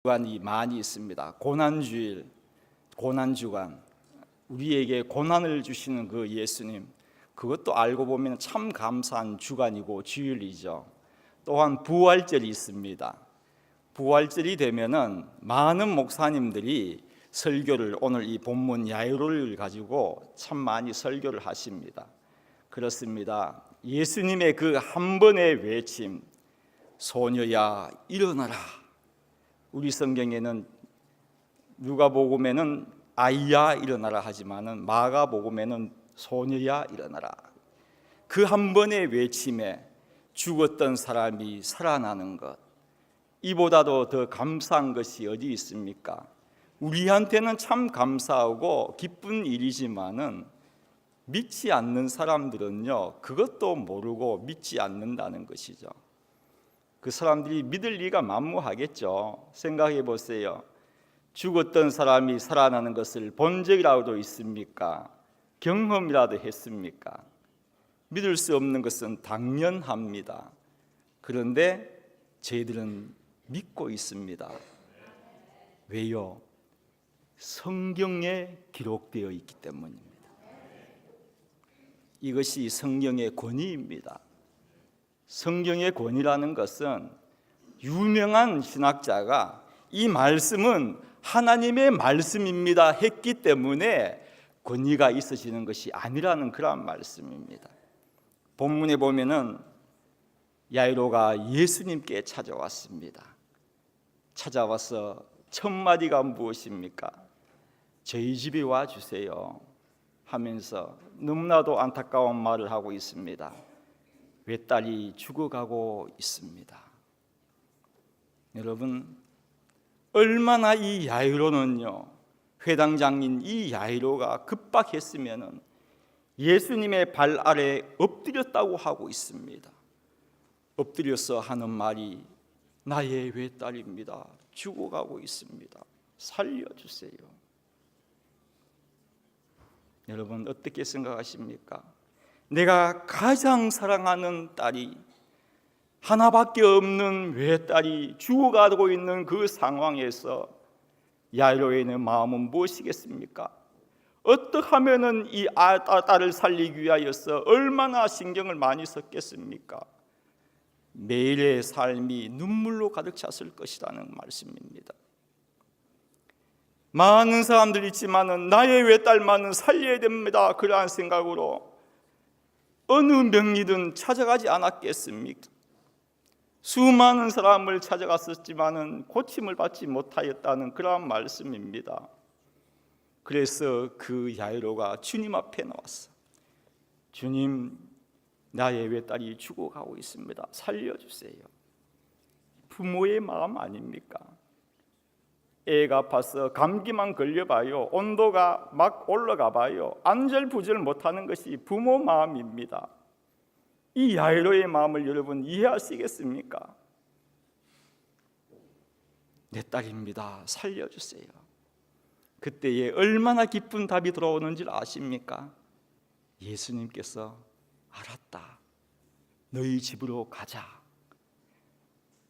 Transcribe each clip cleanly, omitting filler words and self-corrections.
주간이 많이 있습니다. 고난주일, 고난주간, 우리에게 고난을 주시는 그 예수님, 그것도 알고 보면 참 감사한 주간이고 주일이죠. 또한 부활절이 있습니다. 부활절이 되면은 많은 목사님들이 설교를, 오늘 이 본문 야이로를 가지고 참 많이 설교를 하십니다. 그렇습니다. 예수님의 그 한 번의 외침, 소녀야 일어나라. 우리 성경에는 누가복음에는 아이야 일어나라 하지만은 마가복음에는 소녀야 일어나라. 그 한 번의 외침에 죽었던 사람이 살아나는 것, 이보다도 더 감사한 것이 어디 있습니까? 우리한테는 참 감사하고 기쁜 일이지만은 믿지 않는 사람들은요, 그것도 모르고 믿지 않는다는 것이죠. 그 사람들이 믿을 리가 만무하겠죠. 생각해 보세요. 죽었던 사람이 살아나는 것을 본 적이라도 있습니까? 경험이라도 했습니까? 믿을 수 없는 것은 당연합니다. 그런데 저희들은 믿고 있습니다. 왜요? 성경에 기록되어 있기 때문입니다. 이것이 성경의 권위입니다. 성경의 권위라는 것은 유명한 신학자가 이 말씀은 하나님의 말씀입니다 했기 때문에 권위가 있어지는 것이 아니라는 그런 말씀입니다. 본문에 보면은 야이로가 예수님께 찾아왔습니다. 찾아와서 첫 마디가 무엇입니까? 저희 집에 와주세요 하면서 너무나도 안타까운 말을 하고 있습니다. 외딸이 죽어가고 있습니다. 여러분, 얼마나 이 야이로는요, 회당장인 이 야이로가 급박했으면은 예수님의 발 아래 엎드렸다고 하고 있습니다. 엎드려서 하는 말이 나의 외딸입니다. 죽어가고 있습니다. 살려주세요. 여러분 어떻게 생각하십니까? 내가 가장 사랑하는 딸이, 하나밖에 없는 외딸이 죽어가고 있는 그 상황에서 야이로의 마음은 무엇이겠습니까? 어떻게 하면은 이 딸을 살리기 위하여서 얼마나 신경을 많이 썼겠습니까? 매일의 삶이 눈물로 가득 찼을 것이라는 말씀입니다. 많은 사람들이 있지만은 나의 외딸만은 살려야 됩니다, 그러한 생각으로 어느 명리든 찾아가지 않았겠습니까? 수많은 사람을 찾아갔었지만은 고침을 받지 못하였다는 그러한 말씀입니다. 그래서 그 야이로가 주님 앞에 나왔어. 주님, 나의 외딸이 죽어가고 있습니다. 살려주세요. 부모의 마음 아닙니까? 애가 아파서 감기만 걸려봐요, 온도가 막 올라가 봐요, 안절부절 못하는 것이 부모 마음입니다. 이 야이로의 마음을 여러분 이해하시겠습니까? 내 딸입니다. 살려주세요. 그때에 얼마나 기쁜 답이 들어오는지 아십니까? 예수님께서 알았다, 너희 집으로 가자.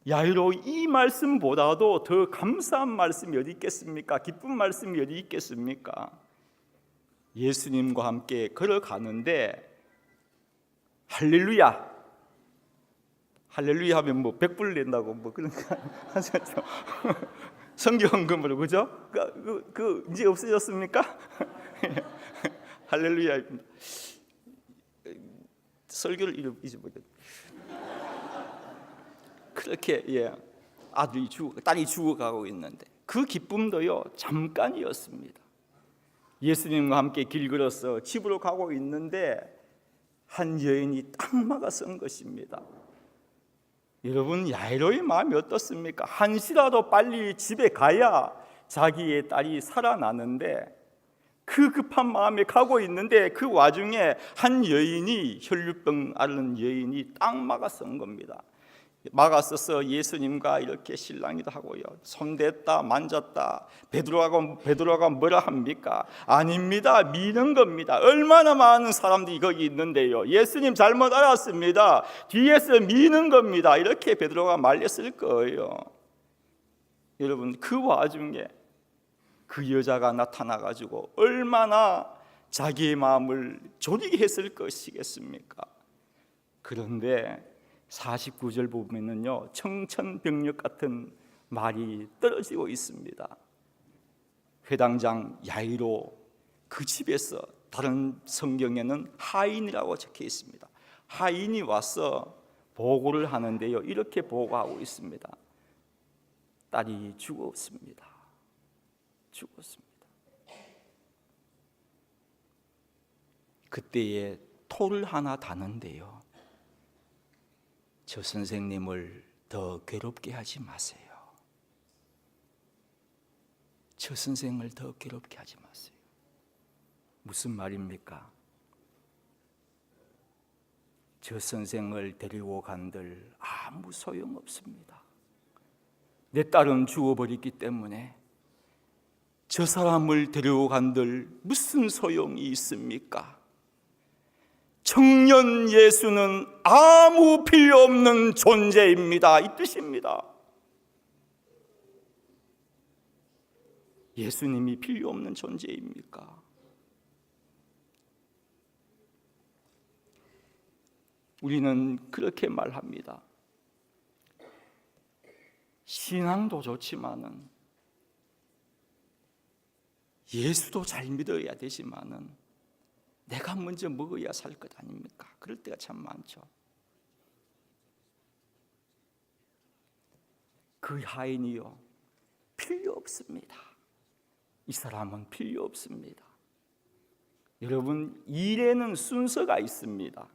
야이로, 이 말씀보다도 더 감사한 말씀이 어디 있겠습니까? 기쁜 말씀이 어디 있겠습니까? 예수님과 함께 걸어가는데 할렐루야, 할렐루야 하면 뭐 100불 낸다고 뭐 그런 거 하셨죠? 성경금으로, 그죠? 그 이제 없어졌습니까? 할렐루야. 설교를 잊어버렸. 그렇게 딸이 죽어가고 있는데 그 기쁨도요 잠깐이었습니다. 예수님과 함께 길 걸어서 집으로 가고 있는데 한 여인이 딱 막아선 것입니다. 여러분, 야이로의 마음이 어떻습니까? 한시라도 빨리 집에 가야 자기의 딸이 살아나는데 그 급한 마음에 가고 있는데 그 와중에 한 여인이, 혈류병 앓는 여인이 딱 막아선 겁니다. 막았어서 예수님과 이렇게 실랑이도 하고요, 손댔다 만졌다. 베드로가 뭐라 합니까? 아닙니다, 미는 겁니다. 얼마나 많은 사람들이 거기 있는데요, 예수님 잘못 알았습니다, 뒤에서 미는 겁니다. 이렇게 베드로가 말렸을 거예요. 여러분, 그 와중에 그 여자가 나타나가지고 얼마나 자기의 마음을 졸이게 했을 것이겠습니까? 그런데 49절 보면은요, 청천벽력 같은 말이 떨어지고 있습니다. 회당장 야이로, 그 집에서, 다른 성경에는 하인이라고 적혀 있습니다. 하인이 와서 보고를 하는데요, 이렇게 보고하고 있습니다. 딸이 죽었습니다. 그때에 토를 하나 다는데요, 저 선생님을 더 괴롭게 하지 마세요. 저 선생을 더 괴롭게 하지 마세요. 무슨 말입니까? 저 선생을 데리고 간들 아무 소용없습니다. 내 딸은 죽어버렸기 때문에 저 사람을 데리고 간들 무슨 소용이 있습니까? 청년 예수는 아무 필요 없는 존재입니다, 이 뜻입니다. 예수님이 필요 없는 존재입니까? 우리는 그렇게 말합니다. 신앙도 좋지만은, 예수도 잘 믿어야 되지만은, 내가 먼저 먹어야 살 것 아닙니까? 그럴 때가 참 많죠. 그 하인이요, 필요 없습니다. 이 사람은 필요 없습니다. 여러분, 일에는 순서가 있습니다.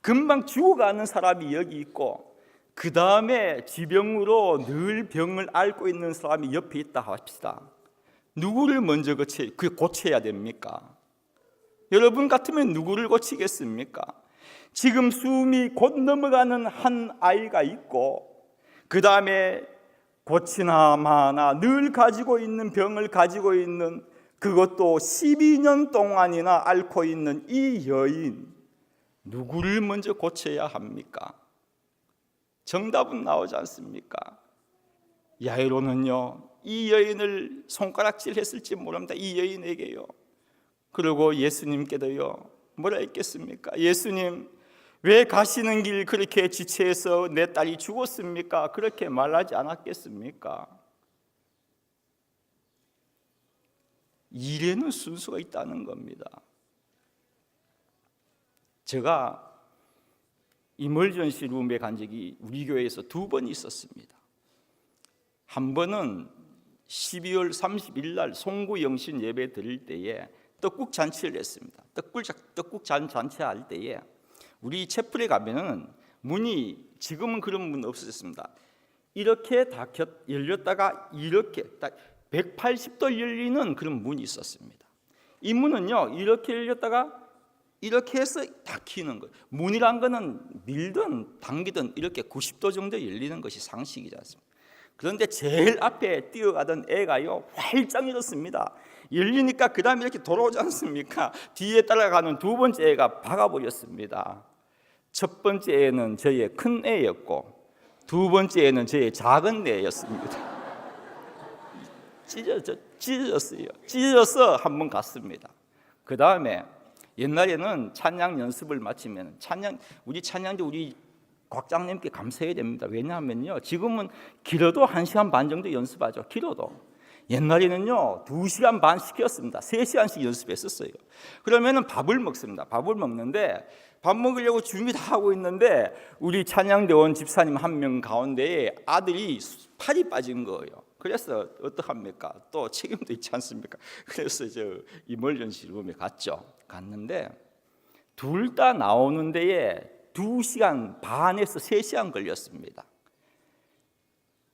금방 죽어가는 사람이 여기 있고, 그 다음에 지병으로 늘 병을 앓고 있는 사람이 옆에 있다 합시다. 누구를 먼저 고쳐야 됩니까? 여러분 같으면 누구를 고치겠습니까? 지금 숨이 곧 넘어가는 한 아이가 있고, 그 다음에 고치나 마나 늘 가지고 있는 병을 가지고 있는, 그것도 12년 동안이나 앓고 있는 이 여인, 누구를 먼저 고쳐야 합니까? 정답은 나오지 않습니까? 야이로는요, 이 여인을 손가락질 했을지 모릅니다. 이 여인에게요. 그리고 예수님께도요, 뭐라 했겠습니까? 예수님, 왜 가시는 길 그렇게 지체해서 내 딸이 죽었습니까? 그렇게 말하지 않았겠습니까? 일에는 순서가 있다는 겁니다. 제가 이멀전시 룸에 간 적이 우리 교회에서 2번 있었습니다. 한 번은 12월 30일 날 송구 영신 예배 드릴 때에 떡국 잔치를 했습니다. 떡국 잔치할 때에 우리 채플에 가면은 문이, 지금은 그런 문 없어졌습니다. 이렇게 다 열렸다가 이렇게 딱 180도 열리는 그런 문이 있었습니다. 이 문은요, 이렇게 열렸다가 이렇게 해서 닫히는 거예요. 문이란 거는 밀든 당기든 이렇게 90도 정도 열리는 것이 상식이지 않습니까? 그런데 제일 앞에 뛰어가던 애가요, 활짝 열었습니다. 열리니까 그 다음에 이렇게 돌아오지 않습니까? 뒤에 따라가는 2번째 애가 박아버렸습니다. 첫 번째 애는 저의 큰 애였고, 2번째 애는 저의 작은 애였습니다. 찢어졌어요. 찢어져서 한번 갔습니다. 그 다음에 옛날에는 찬양 연습을 마치면 우리 찬양도 우리 곽장님께 감사해야 됩니다. 왜냐하면요, 지금은 길어도 1시간 반 정도 연습하죠. 길어도. 옛날에는요 2시간 반 시켰습니다. 3시간씩 연습했었어요. 그러면은 밥을 먹습니다. 밥을 먹는데, 밥 먹으려고 준비 다 하고 있는데 우리 찬양대원 집사님 한 명 가운데에 아들이 팔이 빠진 거예요. 그래서 어떡합니까? 또 책임도 있지 않습니까? 그래서 저 이멀전시 룸에 갔는데 둘 다 나오는 데에 2시간 반에서 3시간 걸렸습니다.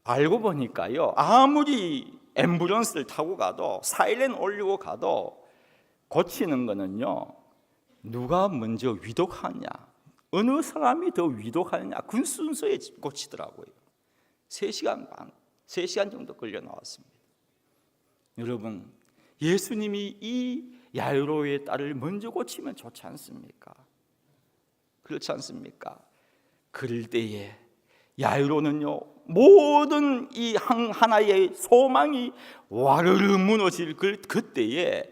알고 보니까요, 아무리 앰뷸런스를 타고 가도, 사이렌 올리고 가도 고치는 거는요, 누가 먼저 위독하냐, 어느 사람이 더 위독하느냐, 그 순서에 고치더라고요. 3시간 반, 3시간 정도 걸려 나왔습니다. 여러분, 예수님이 이 야이로의 딸을 먼저 고치면 좋지 않습니까? 그렇지 않습니까? 그럴 때에 야이로는요, 모든 이 하나의 소망이 와르르 무너질 그때에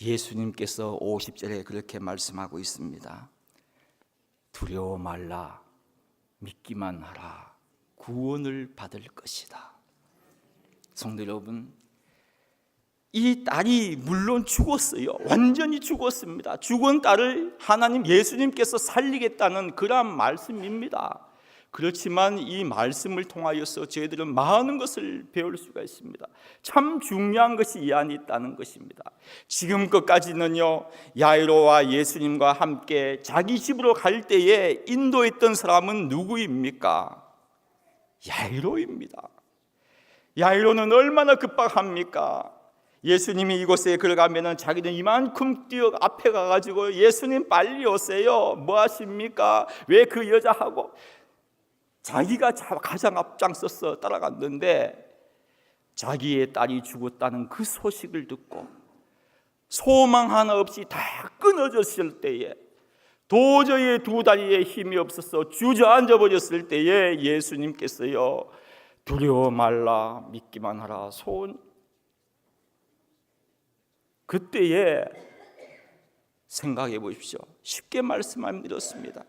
예수님께서 50절에 그렇게 말씀하고 있습니다. 두려워 말라, 믿기만 하라, 구원을 받을 것이다. 성도 여러분, 이 딸이 물론 죽었어요. 완전히 죽었습니다. 죽은 딸을 하나님 예수님께서 살리겠다는 그러한 말씀입니다. 그렇지만 이 말씀을 통하여서 저희들은 많은 것을 배울 수가 있습니다. 참 중요한 것이 이 안에 있다는 것입니다. 지금까지는요, 야이로와 예수님과 함께 자기 집으로 갈 때에 인도했던 사람은 누구입니까? 야이로입니다. 야이로는 얼마나 급박합니까? 예수님이 이곳에 걸어가면은 자기는 이만큼 뛰어 앞에 가가지고 예수님 빨리 오세요. 뭐 하십니까? 왜 그 여자하고? 자기가 가장 앞장서서 따라갔는데 자기의 딸이 죽었다는 그 소식을 듣고 소망 하나 없이 다 끊어졌을 때에, 도저히 두 다리에 힘이 없어서 주저앉아 버렸을 때에 예수님께서요, 두려워 말라, 믿기만 하라, 그때에 생각해 보십시오. 쉽게 말씀하면 이렇습니다.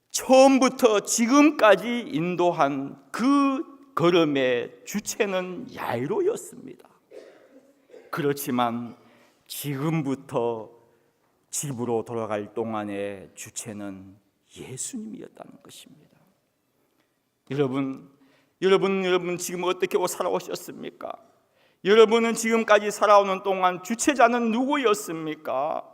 처음부터 지금까지 인도한 그 걸음의 주체는 야이로였습니다. 그렇지만 지금부터 집으로 돌아갈 동안의 주체는 예수님이었다는 것입니다. 여러분 지금 어떻게 살아오셨습니까? 여러분은 지금까지 살아오는 동안 주체자는 누구였습니까?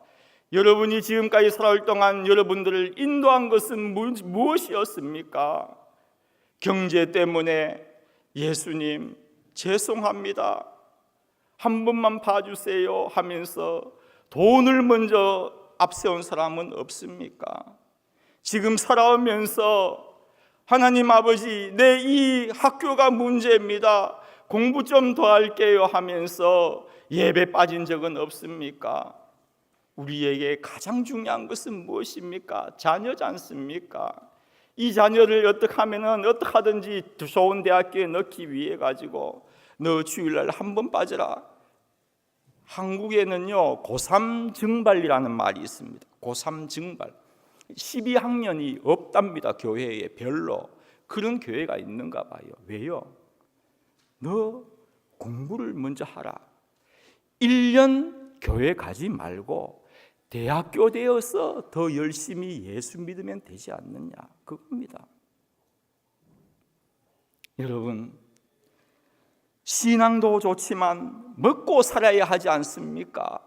여러분이 지금까지 살아올 동안 여러분들을 인도한 것은 무엇이었습니까? 경제 때문에 예수님 죄송합니다, 한 번만 봐주세요 하면서 돈을 먼저 앞세운 사람은 없습니까? 지금 살아오면서 하나님 아버지, 내 이 학교가 문제입니다, 공부 좀 더 할게요 하면서 예배 빠진 적은 없습니까? 우리에게 가장 중요한 것은 무엇입니까? 자녀지 않습니까? 이 자녀를 어떻게 하든지 좋은 대학교에 넣기 위해 가지고 너 주일날 한 번 빠져라. 한국에는요, 고3 증발이라는 말이 있습니다. 고3 증발. 12학년이 없답니다. 교회에 별로. 그런 교회가 있는가 봐요. 왜요? 너 공부를 먼저 하라. 1년 교회 가지 말고 대학교 되어서 더 열심히 예수 믿으면 되지 않느냐, 그겁니다. 여러분, 신앙도 좋지만 먹고 살아야 하지 않습니까?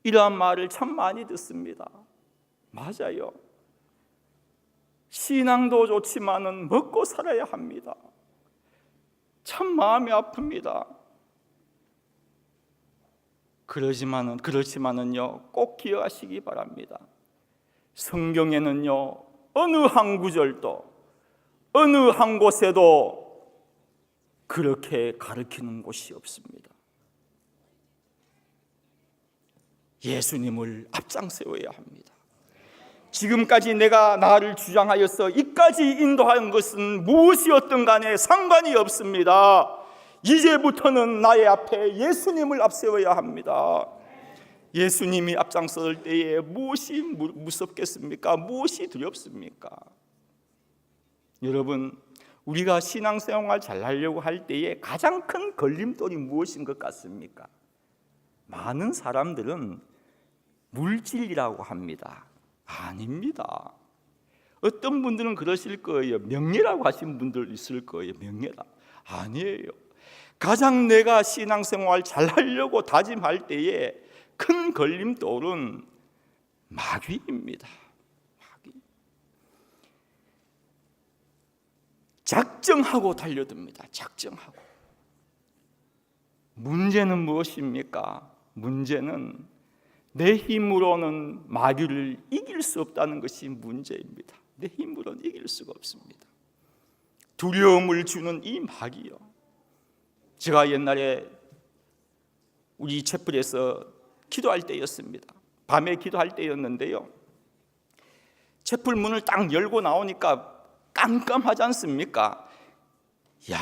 이러한 말을 참 많이 듣습니다. 맞아요. 신앙도 좋지만은 먹고 살아야 합니다. 참 마음이 아픕니다. 그렇지만은요, 꼭 기억하시기 바랍니다. 성경에는요, 어느 한 구절도 어느 한 곳에도 그렇게 가르치는 곳이 없습니다. 예수님을 앞장세워야 합니다. 지금까지 내가 나를 주장하여서 이까지 인도한 것은 무엇이었든 간에 상관이 없습니다. 이제부터는 나의 앞에 예수님을 앞세워야 합니다. 예수님이 앞장설 때에 무엇이 무섭겠습니까? 무엇이 두렵습니까? 여러분, 우리가 신앙생활 잘하려고 할 때에 가장 큰 걸림돌이 무엇인 것 같습니까? 많은 사람들은 물질이라고 합니다. 아닙니다. 어떤 분들은 그러실 거예요. 명예라고 하신 분들 있을 거예요. 명예라. 아니에요. 가장 내가 신앙생활 잘하려고 다짐할 때에 큰 걸림돌은 마귀입니다. 마귀. 작정하고 달려듭니다. 작정하고. 문제는 무엇입니까? 문제는 내 힘으로는 마귀를 이길 수 없다는 것이 문제입니다. 내 힘으로는 이길 수가 없습니다. 두려움을 주는 이 마귀요. 제가 옛날에 우리 채플에서 기도할 때였습니다. 밤에 기도할 때였는데요, 채플 문을 딱 열고 나오니까 깜깜하지 않습니까? 야,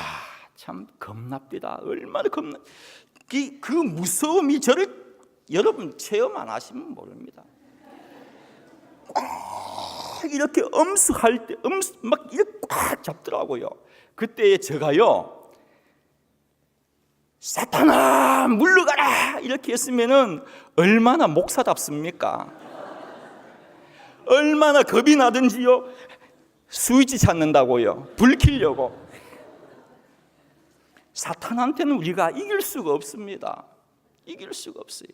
참 겁납니다. 얼마나 겁나. 그 무서움이 저를 여러분 체험 안 하시면 모릅니다. 꽉 이렇게 엄습할 때 막 이렇게 꽉 잡더라고요. 그때 제가요, 사탄아 물러가라 이렇게 했으면은 얼마나 목사답습니까? 얼마나 겁이 나든지요. 스위치 찾는다고요. 불 켜려고. 사탄한테는 우리가 이길 수가 없습니다. 이길 수가 없어요.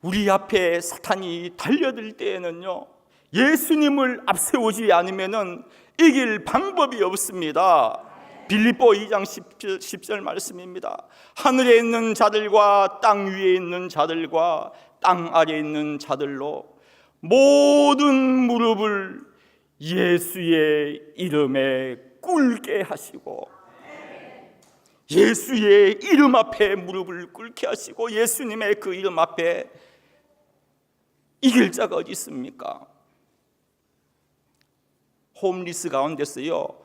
우리 앞에 사탄이 달려들 때에는요, 예수님을 앞세우지 않으면은 이길 방법이 없습니다. 빌립보 2장 10절 말씀입니다. 하늘에 있는 자들과 땅 위에 있는 자들과 땅 아래에 있는 자들로 모든 무릎을 예수의 이름에 꿇게 하시고, 예수의 이름 앞에 무릎을 꿇게 하시고, 예수님의 그 이름 앞에 이길 자가 어디 있습니까? 홈리스 가운데서요,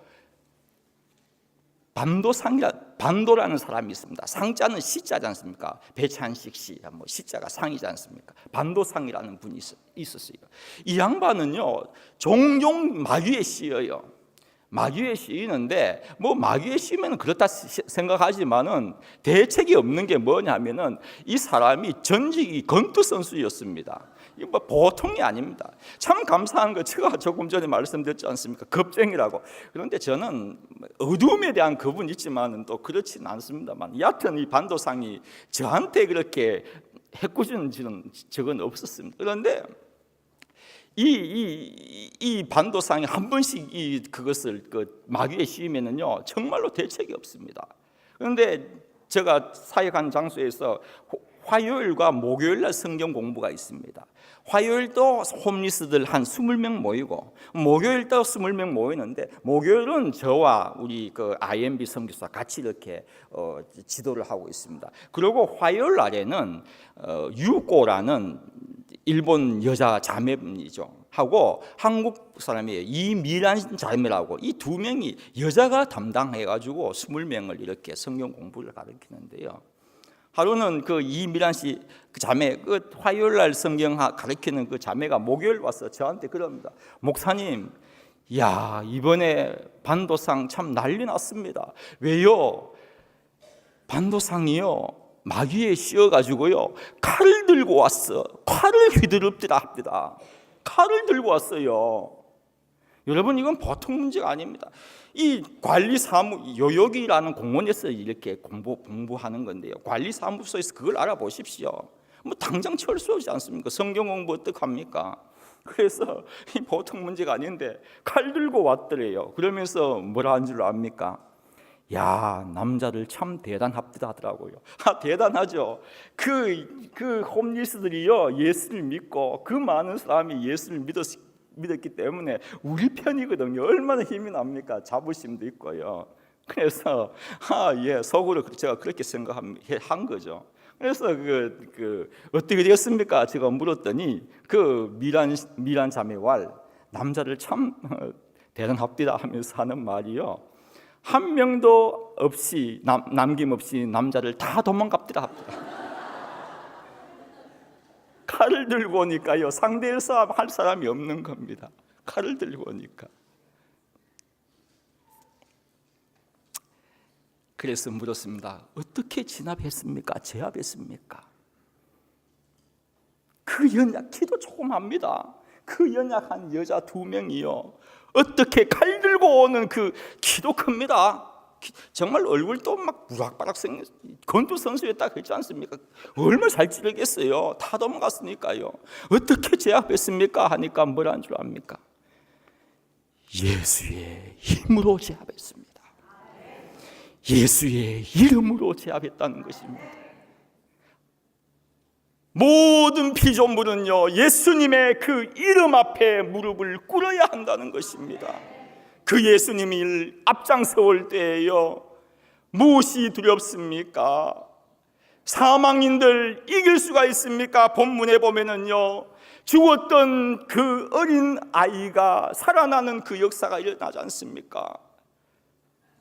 반도라는 사람이 있습니다. 상자는 시자지 않습니까? 배찬식 씨, 시자가 상이지 않습니까? 반도상이라는 분이 있었어요. 이 양반은요, 종종 마귀에 씌어요. 마귀에 씌이는데, 마귀에 씌우면 그렇다 생각하지만은 대책이 없는 게 뭐냐면은 이 사람이 전직이 권투 선수였습니다. 이거 보통이 아닙니다. 참 감사한 거, 제가 조금 전에 말씀드렸지 않습니까? 겁쟁이라고. 그런데 저는 어두움에 대한 겁은 있지만은 또 그렇지는 않습니다만, 여하튼 이 반도상이 저한테 그렇게 해코지는 적은 없었습니다. 그런데 이 반도상이 한 번씩 그것을 마귀에 씌우면은요, 정말로 대책이 없습니다. 그런데 제가 사역한 장소에서 화요일과 목요일 날 성경 공부가 있습니다. 화요일도 홈리스들 한 20명 모이고, 목요일도 20명 모이는데, 목요일은 저와 우리 IMB 선교사 같이 이렇게 지도를 하고 있습니다. 그리고 화요일 날에는 유꼬라는 일본 여자 자매분이죠. 하고 한국 사람이에요. 이미란 자매라고, 이 두 명이 여자가 담당해가지고 20명을 이렇게 성경 공부를 가르치는데요. 하루는 그 이미란 씨 그 자매, 그 화요일 날 성경 가르치는 그 자매가 목요일 와서 저한테 그럽니다. 목사님, 야, 이번에 반도상 참 난리 났습니다. 왜요? 반도상이요, 마귀에 씌어가지고요, 칼을 들고 왔어. 칼을 휘두릅니다 합니다. 칼을 들고 왔어요. 여러분, 이건 보통 문제가 아닙니다. 이 관리사무, 요역이라는 공원에서 이렇게 공부하는 건데요, 관리사무소에서 그걸 알아보십시오. 당장 철수하지 않습니까? 성경 공부 어떡합니까? 그래서 이 보통 문제가 아닌데 칼 들고 왔더래요. 그러면서 뭐라 한 줄 압니까? 야, 남자들 참 대단합니다 하더라고요. 대단하죠. 그 홈리스들이요, 예수를 믿고, 그 많은 사람이 예수를 믿었기 때문에 우리 편이거든요. 얼마나 힘이 납니까? 자부심도 있고요. 그래서 속으로 제가 그렇게 생각한 거죠. 그래서 어떻게 되었습니까? 제가 물었더니 그 미란 자매와 남자를 참 대단합니다 하면서 하는 말이요, 한 명도 없이 남김없이 남자를 다 도망갑니다 합니다. 칼을 들고 오니까요, 상대에서 할 사람이 없는 겁니다. 칼을 들고 오니까. 그래서 물었습니다. 어떻게 진압했습니까? 제압했습니까? 그 연약, 키도 조그맣니다. 그 연약한 여자 2명이요, 어떻게 칼 들고 오는 그 키도 큽니다. 정말 얼굴도 막 무락바락 생긴 권투 선수였다고 했지 않습니까? 얼마나 잘 찌르겠어요. 다 도망갔으니까요. 어떻게 제압했습니까? 하니까 뭐라는 줄 압니까? 예수의 힘으로 제압했습니다. 예수의 이름으로 제압했다는 것입니다. 모든 피조물은요, 예수님의 그 이름 앞에 무릎을 꿇어야 한다는 것입니다. 그 예수님이 앞장서올 때에요, 무엇이 두렵습니까? 사망인들 이길 수가 있습니까? 본문에 보면은요, 죽었던 그 어린 아이가 살아나는 그 역사가 일어나지 않습니까?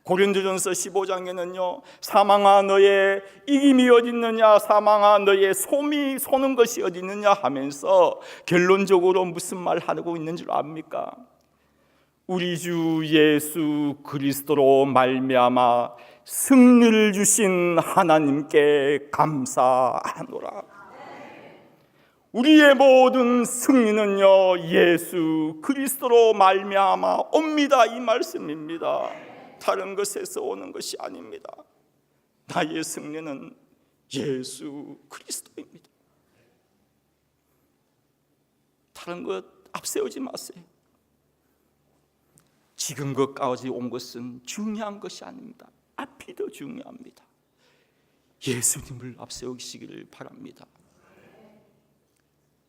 고린도전서 15장에는요, 사망아 너의 이김이 어딨느냐, 사망아 너의 솜이 솟는 것이 어딨느냐 하면서 결론적으로 무슨 말 하고 있는 줄 압니까? 우리 주 예수 그리스도로 말미암아 승리를 주신 하나님께 감사하노라. 우리의 모든 승리는요, 예수 그리스도로 말미암아 옵니다, 이 말씀입니다. 다른 것에서 오는 것이 아닙니다. 나의 승리는 예수 그리스도입니다. 다른 것 앞세우지 마세요. 지금 것까지 온 것은 중요한 것이 아닙니다. 앞이 더 중요합니다. 예수님을 앞세우시기를 바랍니다.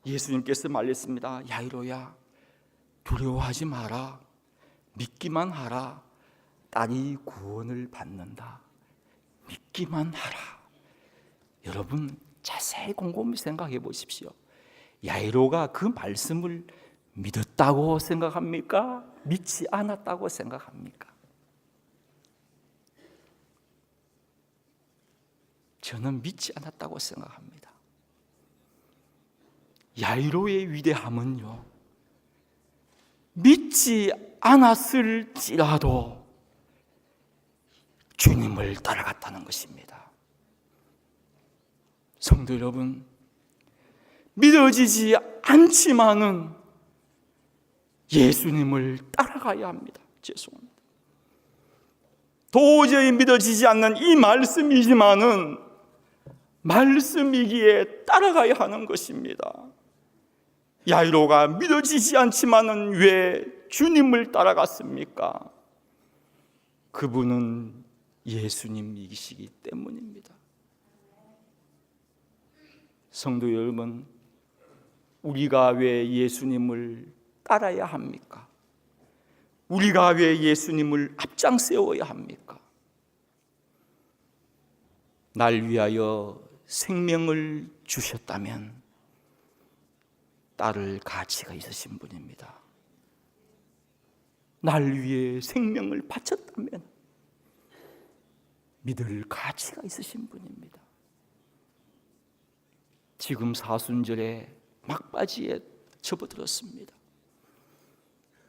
예수님께서 말했습니다. 야이로야, 두려워하지 마라. 믿기만 하라. 딸이 구원을 받는다. 믿기만 하라. 여러분 자세히 곰곰이 생각해 보십시오. 야이로가 그 말씀을 믿었다고 생각합니까? 믿지 않았다고 생각합니까? 저는 믿지 않았다고 생각합니다. 야이로의 위대함은요, 믿지 않았을지라도 주님을 따라갔다는 것입니다. 성도 여러분, 믿어지지 않지만은 예수님을 따라가야 합니다. 죄송합니다. 도저히 믿어지지 않는 이 말씀이지만은 말씀이기에 따라가야 하는 것입니다. 야이로가 믿어지지 않지만은 왜 주님을 따라갔습니까? 그분은 예수님이시기 때문입니다. 성도 여러분, 우리가 왜 예수님을 따라야 합니까? 우리가 왜 예수님을 앞장 세워야 합니까? 날 위하여 생명을 주셨다면 따를 가치가 있으신 분입니다. 날 위해 생명을 바쳤다면 믿을 가치가 있으신 분입니다. 지금 사순절에 막바지에 접어들었습니다.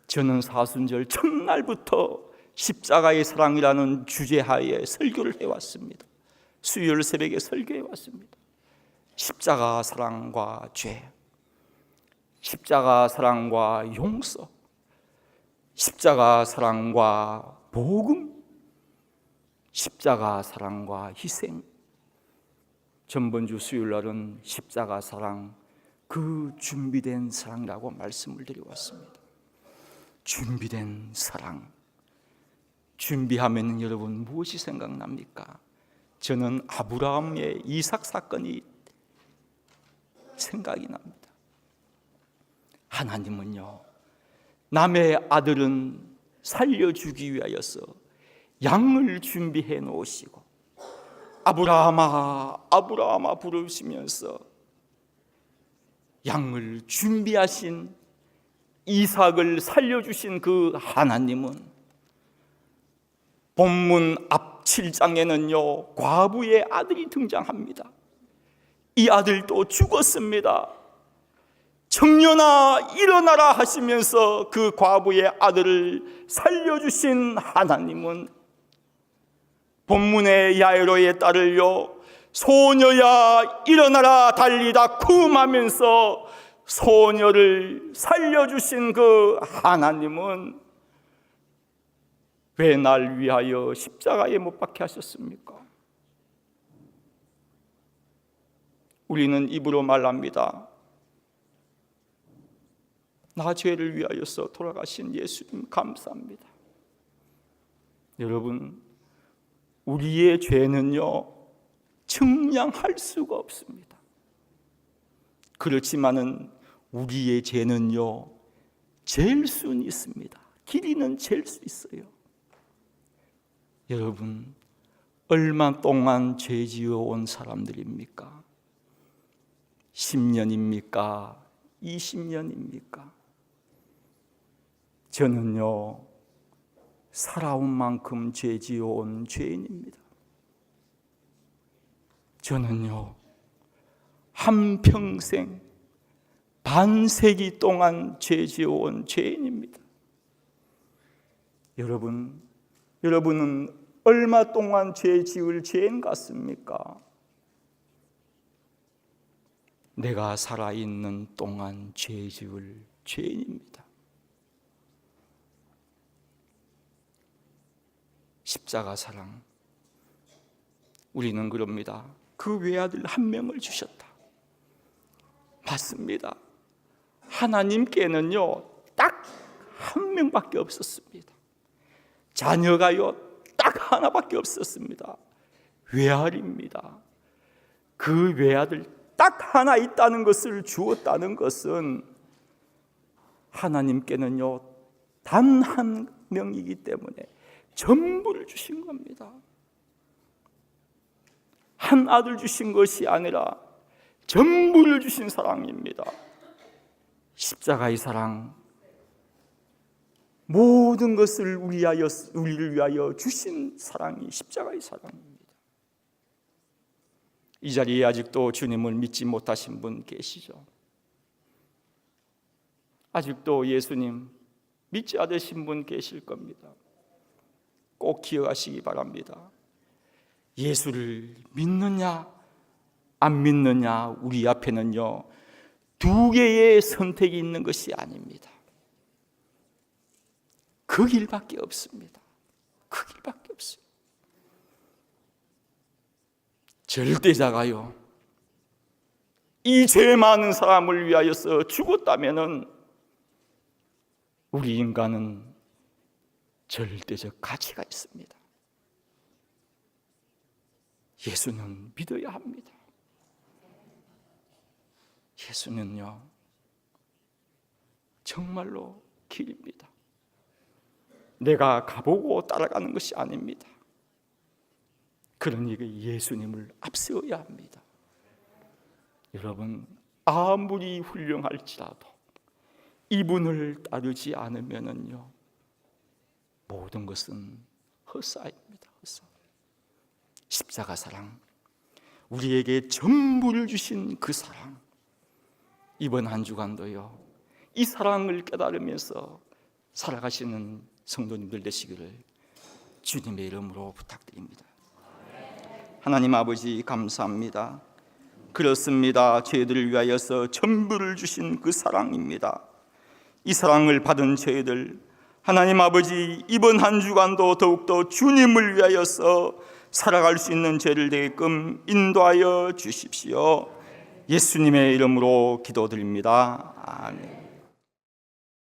저는 사순절 첫날부터 십자가의 사랑이라는 주제하에 설교를 해왔습니다. 수요일 새벽에 설교해왔습니다. 십자가 사랑과 죄, 십자가 사랑과 용서, 십자가 사랑과 복음, 십자가 사랑과 희생. 전번주 수요일 날은 십자가 사랑, 그 준비된 사랑이라고 말씀을 드려왔습니다. 준비된 사랑. 준비하면 여러분 무엇이 생각납니까? 저는 아브라함의 이삭 사건이 생각이 납니다. 하나님은요, 남의 아들은 살려주기 위하여서 양을 준비해 놓으시고 아브라함아 아브라함아 부르시면서 양을 준비하신 이삭을 살려주신 그 하나님은 본문 앞 7장에는요 과부의 아들이 등장합니다. 이 아들도 죽었습니다. 청년아 일어나라 하시면서 그 과부의 아들을 살려주신 하나님은 본문의 야이로의 딸을요 소녀야 일어나라 달리다 쿰하면서 소녀를 살려주신 그 하나님은 왜 날 위하여 십자가에 못 박게 하셨습니까? 우리는 입으로 말합니다. 나 죄를 위하여서 돌아가신 예수님 감사합니다. 여러분, 우리의 죄는요 측량할 수가 없습니다. 그렇지만은 우리의 죄는요 잴 수는 있습니다. 길이는 잴 수 있어요. 여러분, 얼마 동안 죄 지어 온 사람들입니까? 10년입니까? 20년입니까? 저는요, 살아온 만큼 죄 지어온 죄인입니다. 저는요, 한평생 반세기 동안 죄 지어온 죄인입니다. 여러분은 얼마 동안 죄 지을 죄인 같습니까? 내가 살아있는 동안 죄 지을 죄인입니다. 십자가 사랑, 우리는 그럽니다. 그 외아들 한 명을 주셨다. 맞습니다. 하나님께는요, 딱 한 명밖에 없었습니다. 자녀가요, 딱 하나밖에 없었습니다. 외아들입니다. 그 외아들 딱 하나 있다는 것을 주었다는 것은 하나님께는요, 단 한 명이기 때문에 전부를 주신 겁니다. 한 아들 주신 것이 아니라 전부를 주신 사랑입니다. 십자가의 사랑, 모든 것을 우리를 위하여 주신 사랑이 십자가의 사랑입니다. 이 자리에 아직도 주님을 믿지 못하신 분 계시죠? 아직도 예수님 믿지 않으신 분 계실 겁니다. 꼭 기억하시기 바랍니다. 예수를 믿느냐 안 믿느냐, 우리 앞에는요, 두 개의 선택이 있는 것이 아닙니다. 그 길밖에 없습니다. 그 길밖에 없어요. 절대자가요, 이 죄 많은 사람을 위하여서 죽었다면은 우리 인간은 절대적 가치가 있습니다. 예수는 믿어야 합니다. 예수는요, 정말로 길입니다. 내가 가보고 따라가는 것이 아닙니다. 그러니 예수님을 앞세워야 합니다. 여러분, 아무리 훌륭할지라도 이분을 따르지 않으면요, 모든 것은 헛사입니다. 헛사. 십자가 사랑, 우리에게 전부를 주신 그 사랑, 이번 한 주간도요, 이 사랑을 깨달으면서 살아가시는 성도님들 되시기를 주님의 이름으로 부탁드립니다. 하나님 아버지, 감사합니다. 그렇습니다. 저희들을 위하여서 전부를 주신 그 사랑입니다. 이 사랑을 받은 저희들, 하나님 아버지, 이번 한 주간도 더욱더 주님을 위하여서 살아갈 수 있는 죄를 되게끔 인도하여 주십시오. 예수님의 이름으로 기도드립니다. 아멘.